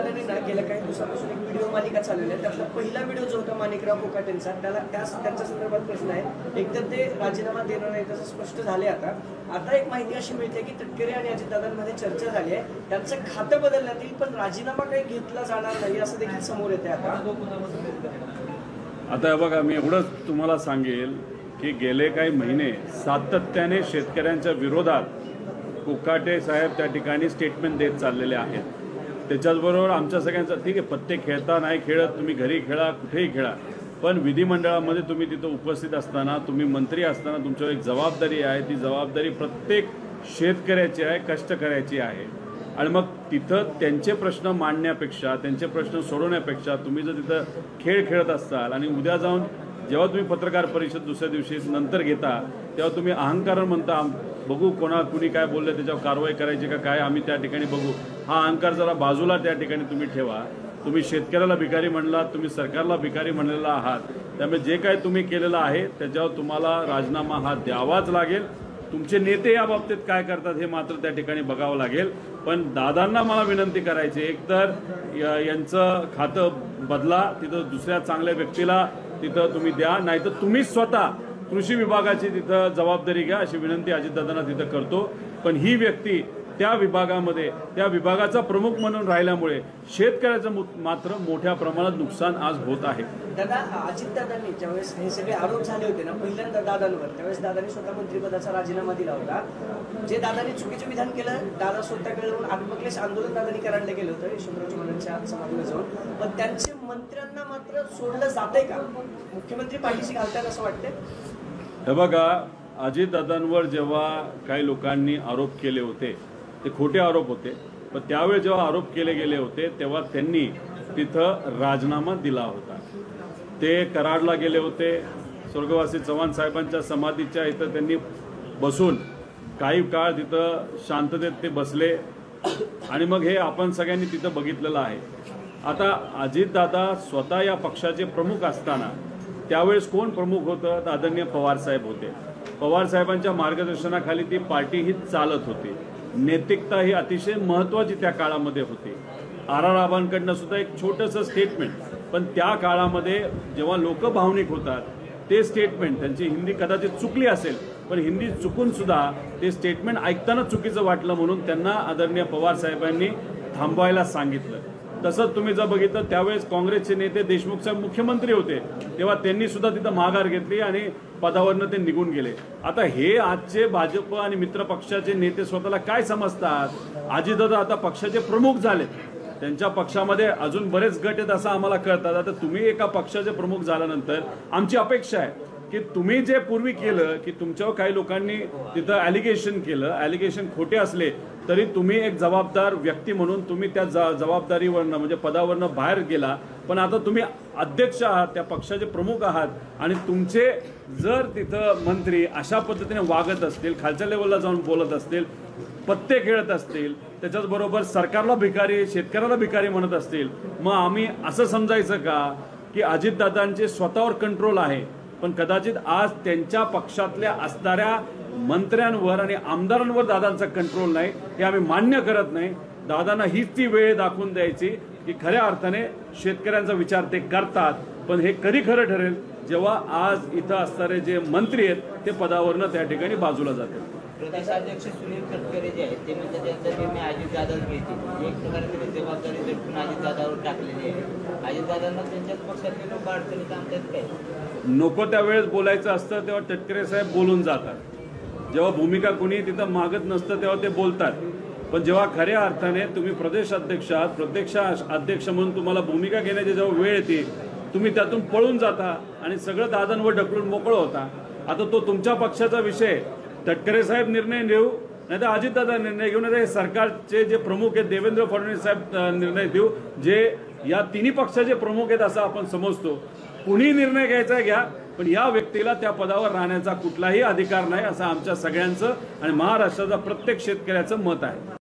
गेल्या काही दिवसांपासून एक व्हिडिओ मालिका चालवली आहे. त्यातला पहिला व्हिडिओ जो होता माणिकराव कोकाटेंचा, त्यांच्या संदर्भात प्रश्न आहे. एकतर ते राजीनामा देणार नाही तसं स्पष्ट झाले. आता एक माहिती अशी मिळते की तटकरे आणि अजितदादांमध्ये चर्चा झाली आहे. त्यांचं खातं बदलण्यात येईल पण राजीनामा काही घेतला जाणार नाही असं देखील समोर येते. आता बघा, मी एवढंच तुम्हाला सांगेल की गेले काही महिने सातत्याने शेतकऱ्यांच्या विरोधात कोकाटे साहेब त्या ठिकाणी स्टेटमेंट देत चाललेले आहेत. त्याच्याचबरोबर आमच्या सगळ्यांचं ठीक आहे, पत्ते खेळता नाही खेळत, तुम्ही घरी खेळा, कुठेही खेळा, पण विधिमंडळामध्ये तुम्ही तिथं उपस्थित असताना, तुम्ही मंत्री असताना तुमच्यावर एक जबाबदारी आहे. ती जबाबदारी प्रत्येक शेतकऱ्याची आहे, कष्टकऱ्याची आहे. आणि मग तिथं त्यांचे प्रश्न मांडण्यापेक्षा, त्यांचे प्रश्न सोडवण्यापेक्षा तुम्ही जर तिथं खेळ खेळत असाल आणि उद्या जाऊन जेव्हा तुम्ही पत्रकार परिषद दुसऱ्या दिवशी नंतर घेता तेव्हा तुम्ही अहंकार म्हणता, बघू कुणी काय बोललं त्याच्यावर कारवाई करायची का काय, आम्ही त्या ठिकाणी बघू. हा अहंकार जरा बाजूला त्या ठिकाणी तुम्ही ठेवा. तुम्ही शेतकऱ्याला भिकारी म्हणलात, तुम्ही सरकारला भिकारी म्हणलेला आहात. त्यामुळे जे काय तुम्ही केलेलं आहे त्याच्यावर तुम्हाला राजीनामा हा द्यावाच लागेल. तुमचे नेते या बाबतीत काय करतात हे मात्र त्या ठिकाणी बघावं लागेल. पण दादांना मला विनंती करायची, एकतर यांचं खातं बदला, तिथं दुसऱ्या चांगल्या व्यक्तीला तिथं तुम्ही द्या, नाहीतर तुम्ही स्वतः कृषी विभागाची तिथं जबाबदारी घ्या अशी विनंती अजितदादांना तिथं करतो. पण ही व्यक्ती त्या विभागामध्ये त्या विभागाचा प्रमुख म्हणून राहिल्यामुळे शेतकऱ्याचं मात्र मोठ्या प्रमाणात नुकसान आज होत आहे. दादा, अजितदादांनी ज्यावेळेस हे सगळे आरोप झाले होते ना पहिल्यांदा दादांवर, त्यावेळेस दादांनी स्वतः मंत्रिपदाचा राजीनामा दिला होता. जे दादांनी चुकीचं विधान केलं, दादा स्वतःकडे जाऊन आत्मक्लेश आंदोलन दादांनी करायला गेलं होतं यशवंतराव चव्हाणांच्या समाधीवर जाऊन. पण त्यांचे मंत्र्यांना मात्र सोडलं जातंय का? मुख्यमंत्री पाठीशी घालतात असं वाटतंय? हे बघा, अजितदादांवर जेव्हा काही लोकांनी आरोप केले होते ते खोटे आरोप होते, पण त्यावेळी जेव्हा आरोप केले गेले होते तेव्हा त्यांनी तिथं राजीनामा दिला होता. ते कराडला गेले होते, स्वर्गवासी चव्हाण साहेबांच्या समाधीच्या इथं त्यांनी बसून काही काळ तिथं शांततेत ते बसले आणि मग हे आपण सगळ्यांनी तिथं बघितलेलं आहे. आता अजितदादा स्वतः या पक्षाचे प्रमुख असताना त्यावेळेस कोण प्रमुख होतं? तर आदरणीय पवारसाहेब होते. पवारसाहेबांच्या मार्गदर्शनाखाली ती पार्टी ही चालत होती. नैतिकता ही अतिशय महत्त्वाची त्या काळामध्ये होती. आर.आर. आबांकडनं सुद्धा एक छोटंसं स्टेटमेंट, पण त्या काळामध्ये जेव्हा लोक भावनिक होतात ते स्टेटमेंट, त्यांची हिंदी कदाचित चुकली असेल पण हिंदी चुकून सुद्धा ते स्टेटमेंट ऐकताना चुकीचं वाटलं म्हणून त्यांना आदरणीय पवारसाहेबांनी थांबवायला सांगितलं. तसंच तुम्ही जर बघितलं त्यावेळेस काँग्रेसचे नेते देशमुख साहेब मुख्यमंत्री होते तेव्हा त्यांनी सुद्धा तिथं माघार घेतली आणि पदावरनं ते निघून गेले. आता हे आजचे भाजप आणि मित्र पक्षाचे नेते स्वतःला काय समजतात? अजितदादा आता पक्षाचे प्रमुख झाले, त्यांच्या पक्षामध्ये अजून बरेच गट आहेत असं आम्हाला कळतात. आता तुम्ही एका पक्षाचे प्रमुख झाल्यानंतर आमची अपेक्षा आहे की तुम्ही जे पूर्वी केलं की तुमच्यावर काही लोकांनी तिथं ॲलिगेशन केलं, ॲलिगेशन खोटे असले तरी तुम्ही एक जबाबदार व्यक्ती म्हणून तुम्ही त्या जबाबदारीवरनं म्हणजे पदावरनं बाहेर गेला. पण आता तुम्ही अध्यक्ष आहात, त्या पक्षाचे प्रमुख आहात आणि तुमचे जर तिथं मंत्री अशा पद्धतीने वागत असतील, खालच्या लेवलला जाऊन बोलत असतील, पत्ते खेळत असतील, त्याच्याचबरोबर सरकारला भिकारी, शेतकऱ्याला भिकारी म्हणत असतील, मग आम्ही असं समजायचं का की अजितदादांचे स्वतःवर कंट्रोल आहे पण कदाचित आज त्यांच्या पक्षातल्या असणाऱ्या मंत्र्यांवर आणि आमदारांवर दादांचा कंट्रोल नाही? हे आम्ही मान्य करत नाही. दादांना हीच ती वेळ दाखवून द्यायची की खऱ्या अर्थाने शेतकऱ्यांचा विचार ते करतात. पण हे कधी खरं ठरेल जेव्हा आज इथं असणारे जे मंत्री आहेत ते पदावरनं त्या ठिकाणी बाजूला जातील. प्रदेशाध्यक्ष सुनील तटकरे जे आहेत ते म्हणजे त्यांचा निर्णय अजितदादाच घेतील, एक प्रकारे त्यांनी जबाबदारी दटकून अजितदादावर टाकलेली आहे. अजितदादांना त्यांच्याच पक्षातले लोक अडचणीत आणतात काय? नको त्यावेळेस बोलायचं असतं तेव्हा तटकरे साहेब बोलून जातात. जेव्हा भूमिका कुणी तिथं मागत नसतं तेव्हा ते बोलतात. पण जेव्हा खऱ्या अर्थाने तुम्ही प्रदेश अध्यक्ष म्हणून तुम्हाला भूमिका घेण्याची जेव्हा वेळ येते तुम्ही त्यातून पळून जाता आणि सगळं दादांवर ढकलून मोकळं होता. आता तो तुमच्या पक्षाचा विषय, तटकरे साहेब निर्णय घेऊ नाही तर अजितदादा निर्णय घेऊ, नाही तर सरकारचे जे प्रमुख आहेत देवेंद्र फडणवीस साहेब निर्णय देऊ, जे या तिन्ही पक्षाचे प्रमुख आहेत असं आपण समजतो. कुणी निर्णय घ्यायचा घ्या, पण या व्यक्तीला त्या पदावर राहण्याचा कुठलाही अधिकार नाही असं आमच्या सगळ्यांचं आणि महाराष्ट्राचा प्रत्येक शेतकऱ्याचं मत आहे.